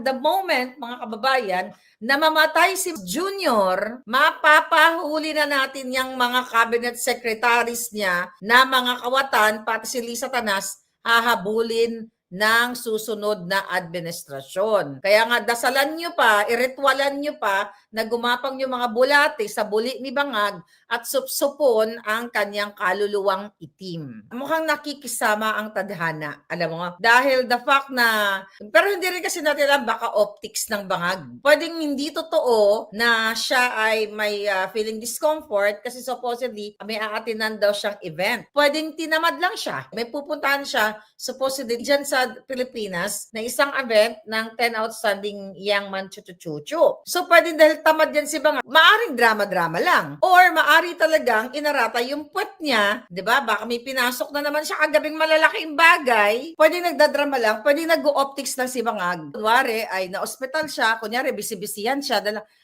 The moment, mga kababayan, na mamatay si Junior, mapapahuli na natin yung mga cabinet secretaries niya na mga kawatan, pati si Lisa Tanas, hahabulin ng susunod na administrasyon. Kaya nga dasalan nyo pa, iritwalan nyo pa na gumapang yung mga bulate sa buli ni Bangag at supsupon ang kanyang kaluluwang itim. Mukhang nakikisama ang tadhana, alam mo nga. Dahil the fact na, pero hindi rin kasi natin alam baka optics ng Bangag. Pwedeng hindi totoo na siya ay may feeling discomfort kasi supposedly may aatinan daw siyang event. Pwedeng tinamad lang siya. May pupuntahan siya supposedly dyan sa Pilipinas na isang event ng 10 outstanding young man chuchuchuchu. So pwedeng dahil tamad yan si Bangag, maaring drama-drama lang. Or maari talagang inarata yung puwet niya, di ba? Baka may pinasok na naman siya kagabing malalaking bagay. Pwedeng nagdadrama lang, pwedeng nag-optics lang si Bangag. Kunwari ay na-hospital siya, kunyari bisibisihan siya,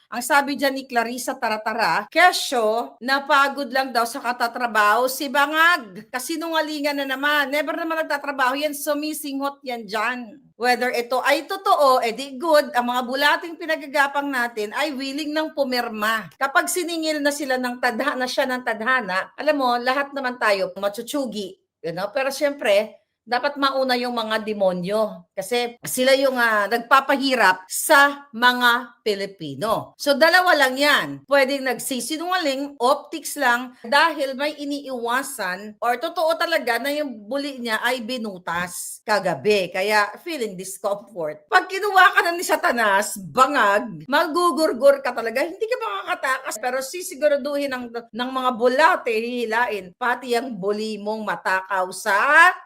ang sabi dyan ni Clarissa Taratara, kesyo, napagod lang daw sa katatrabaho si Bangag. Kasinungalingan na naman. Never naman nagtatrabaho yan, sumisinghot yan dyan. Whether ito ay totoo, edi good, ang mga bulating pinagagapang natin ay willing nang pumirma. Kapag siningil na sila ng tadhana, siya ng tadhana, alam mo, lahat naman tayo matsuchugi. You know? Pero syempre, dapat mauna yung mga demonyo kasi sila yung nagpapahirap sa mga Pilipino. So dalawa lang yan. Pwedeng nagsisinungaling, optics lang dahil may iniiwasan or totoo talaga na yung buli niya ay binutas kagabi. Kaya feeling discomfort. Pag kinuha ka na ni Satanas, Bangag, magugurgur ka talaga. Hindi ka makakatakas pero sisiguraduhin ng mga bulate, hihilain. Pati yung buli mong matakaw sa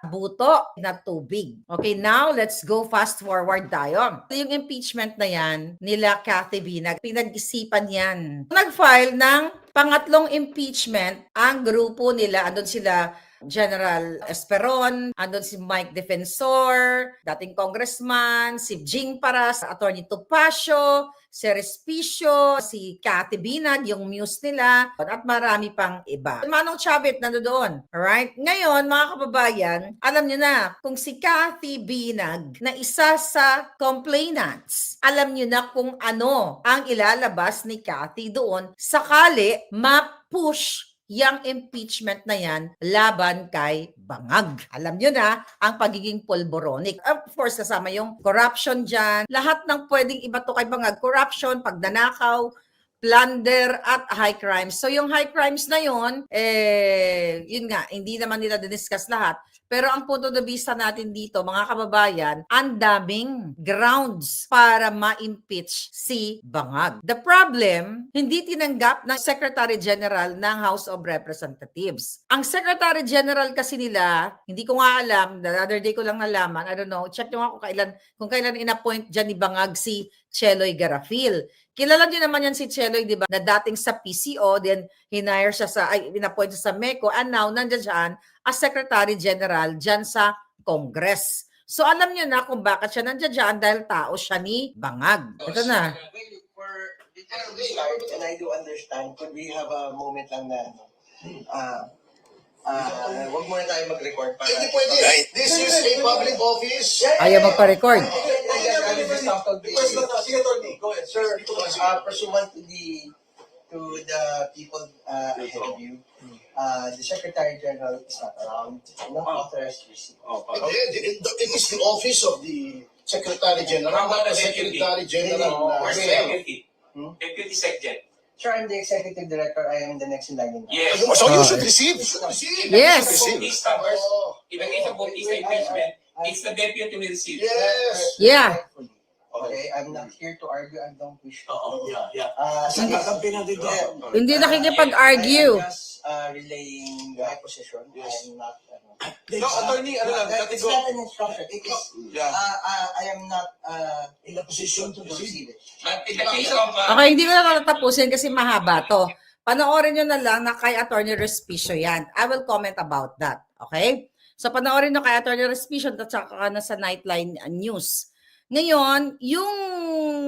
buto na tubig. Okay, now let's go fast forward tayo. Yung impeachment na yan, nila Cathy Binag, pinag-isipan yan. Nag-file ng pangatlong impeachment ang grupo nila, andun sila General Esperon, andun si Mike Defensor, dating congressman, si Jing Paras, Attorney Topacio, si Respicio, si Cathy Binag, yung muse nila, at marami pang iba. Manong Chavit nandoon. Alright? Ngayon, mga kababayan, alam nyo na, kung si Cathy Binag na isa sa complainants, alam nyo na kung ano ang ilalabas ni Cathy doon, sakali ma-push yang impeachment na yan laban kay Bangag. Alam nyo na, ang pagiging polboronic. Of course, kasama yung corruption dyan. Lahat ng pwedeng ibato kay Bangag, corruption, pagnanakaw, plunder, at high crimes. So yung high crimes na yun, yun nga, hindi naman nila diniscuss lahat. Pero ang punto de vista natin dito, mga kababayan, ang daming grounds para ma-impeach si Bangag. The problem, hindi tinanggap ng Secretary General ng House of Representatives. Ang Secretary General kasi nila, hindi ko nga alam, the other day ko lang nalaman, I don't know, check nyo nga kung kailan in-appoint dyan ni Bangag si Cheloy Garafil. Kilala niyo naman yan si Cheloy, di ba? Na dating sa PCO, then hinire siya in-appoint siya sa MECO, and now nandiyan dyan as Secretary General dyan sa Congress. So alam niyo na kung bakit siya nandiyan dyan dahil tao siya ni Bangag. Ito na. Before we start, and I do understand, could we have a moment lang na wag muna tayo mag-record para... Hindi pwede. This is a public office. Ayaw magpa-record. Sige, Tony. Go ahead. Sir, pursuant to the people ahead of you, the Secretary General is not around, not authorized to receive. It is the office of the Secretary General, not the Secretary General. Or Deputy. Deputy Secretary. Sure, I'm the Executive Director. I am the next in line. Yes. So you should receive. You should receive. Yes. Bautista first. If the case of Bautista impeachment, it's the deputy will receive. Yes. Yeah. Okay, I'm not here to argue. I don't wish to. Yeah. Hindi nakikipag-argue. I'm just relaying my position. Yes. I'm not. No, attorney, ano lang, It's not an instruction. It is. Yeah. I am not in a position to receive it. But in the case of... Okay, hindi ko na tatapusin kasi mahaba to. Panoorin nyo na lang na kay Attorney Respicio yan. I will comment about that. Okay? So panoorin nyo kay Attorney Respicio at saka na sa Nightline News. Ngayon, yung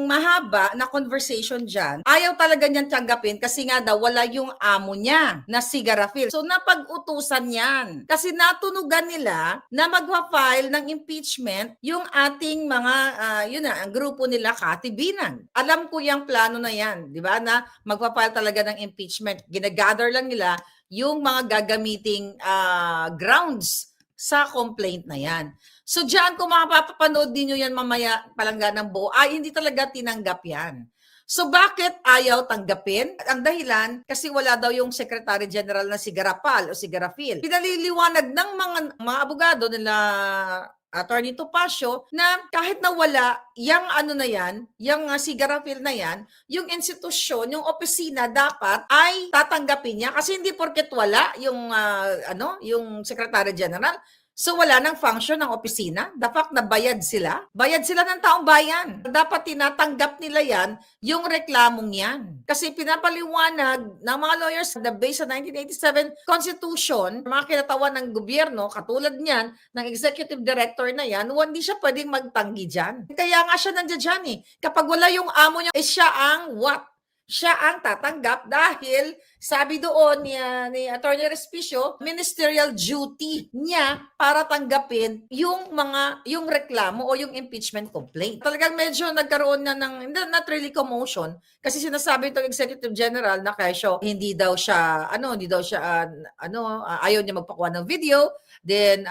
mahaba na conversation dyan, ayaw talaga niyan tanggapin kasi nga daw wala yung amo niya na si Garafil. So napag-utusan yan. Kasi natunugan nila na magpa-file ng impeachment yung ating mga, yun na, ang grupo nila katibinan. Alam ko yung plano na yan, di ba? Na magpa-file talaga ng impeachment. Ginagather lang nila yung mga gagamiting grounds sa complaint na yan. So diyan kung mapapanood din nyo yan mamaya palangga ng buo, ay hindi talaga tinanggap yan. So bakit ayaw tanggapin? Ang dahilan, kasi wala daw yung Secretary General na si Garapal o si Garafil. Pinaliliwanag ng mga abogado nila Attorney Topacio na kahit na wala, yung ano na yan, yung si Garafil na yan, yung institusyon, yung opisina dapat ay tatanggapin niya kasi hindi porket wala yung yung Secretary General. So wala nang function ng opisina. The fact na bayad sila ng taong bayan. Dapat tinatanggap nila yan, yung reklamong yan. Kasi pinapaliwanag ng mga lawyers na based sa 1987 Constitution, mga kinatawan ng gobyerno, katulad niyan, ng executive director na yan, hindi siya pwedeng magtanggi dyan. Kaya nga siya nandiyan dyan eh. Kapag wala yung amo niya, siya ang what? Siya ang tatanggap dahil sabi doon ni Attorney Respicio, ministerial duty niya para tanggapin yung reklamo o yung impeachment complaint. Talagang medyo nagkaroon na ng not really commotion kasi sinasabi itong Executive General na Quezio hindi daw siya ayaw niya magpakuha ng video, then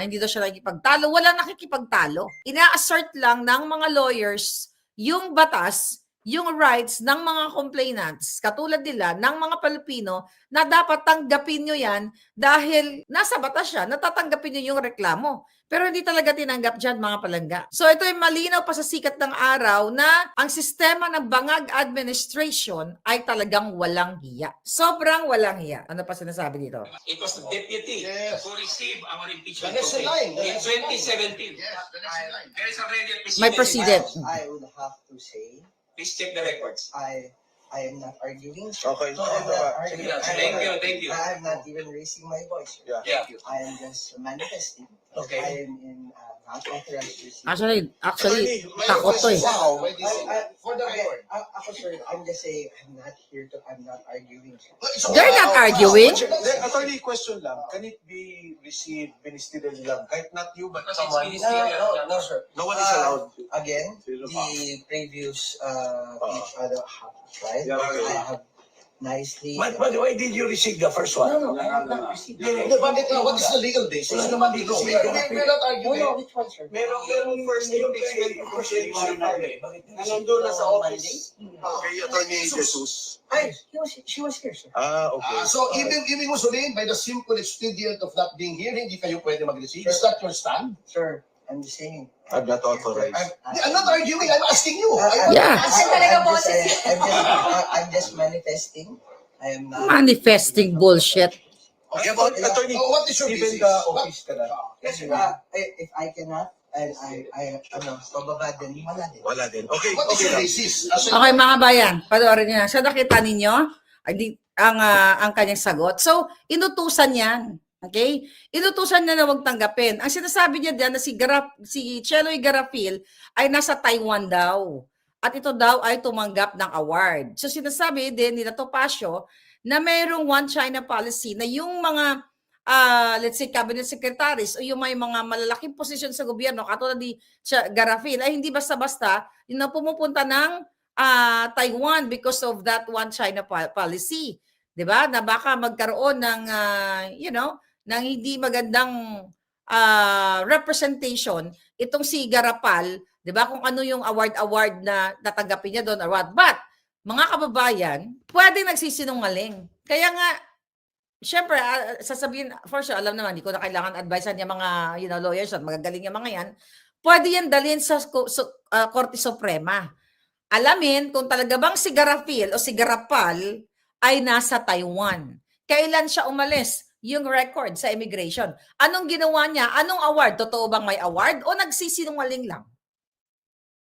hindi daw siya nakikipagtalo, wala nakikipagtalo. Ina-assert lang ng mga lawyers yung batas, yung rights ng mga complainants, katulad nila, ng mga Pilipino, na dapat tanggapin nyo yan dahil nasa batas siya, natatanggapin nyo yung reklamo. Pero hindi talaga tinanggap dyan, mga palangga. So ito ay malinaw pa sa sikat ng araw na ang sistema ng bangag administration ay talagang walang hiya. Sobrang walang hiya. Ano pa sinasabi dito? It was the deputy Yes. who received our impeachment The next line, complaint the in next line. 2017. Yes, the next line. There is already a precedent. May precedent. I would have to say, Please check the records. I am not arguing. Okay. No, I'm not arguing. Thank you. I'm not even raising my voice. Yeah. Thank you. I am just manifesting. Okay. I am in not authorized to receive. Actually, Attorney, may takot to eh. question now. May decision. For the Okay, record. ako sir, I'm just saying, I'm not arguing. Sir. It's They're not arguing. Attorney, question lang. Can it be received ministerially lang? Kahit not you, but Because it's someone? ministerial. No, sir. No one is allowed. Again, the previous each other happened, right? Yeah, okay. I have nicely. But why did you receive the first one? No, I have not received. No, but what is the legal basis? Wala naman legal. We're not No, arguing. no, which one, sir? Merong first impeachment complaint na nandun na sa office. Kay Attorney Jesus. Ay, she was here, sir. Okay. So, ibig mo sabihin, by the simple expedient of not being here, hindi kayo pwede mag-receive? Is that your stand? Sir, I'm just saying. I'm not authorized. I'm not arguing, I'm asking you. Yeah. I'm just manifesting. I am not. Manifesting bullshit. Yeah, but Attorney, What is your even basis? the office ka na? Yes, sir. If I cannot, pababa din, wala din. Wala din. Okay, What is okay your lang. basis? Okay mga bayan, panoorin niyo na. Sa nakita ninyo, ang kanyang sagot. So, inutusan yan. Okay? Inutusan niya na huwag tanggapin. Ang sinasabi niya diyan na si Cheloy Garafil ay nasa Taiwan daw. At ito daw ay tumanggap ng award. So sinasabi din nila Topacio na mayroong one China policy na yung mga let's say cabinet secretaries o yung may mga malalaking posisyon sa gobyerno katulad ni Garafil ay hindi basta-basta yung pumupunta ng Taiwan because of that one China policy. 'Di ba? Na baka magkaroon ng ng hindi magandang representation itong si Garapal, 'di ba? Kung ano yung award na natanggapin niya doon or what. But mga kababayan, pwedeng nagsisinungaling. Kaya nga syempre, sasabihin, for sure, alam naman, hindi ko na kailangan advisean yung mga lawyers at magagaling yung mga yan. Pwede yan dalhin sa Korte Suprema. Alamin kung talaga bang si Garafil o si Garapal ay nasa Taiwan. Kailan siya umalis? Yung record sa immigration. Anong ginawa niya? Anong award? Totoo bang may award? O nagsisinungaling lang?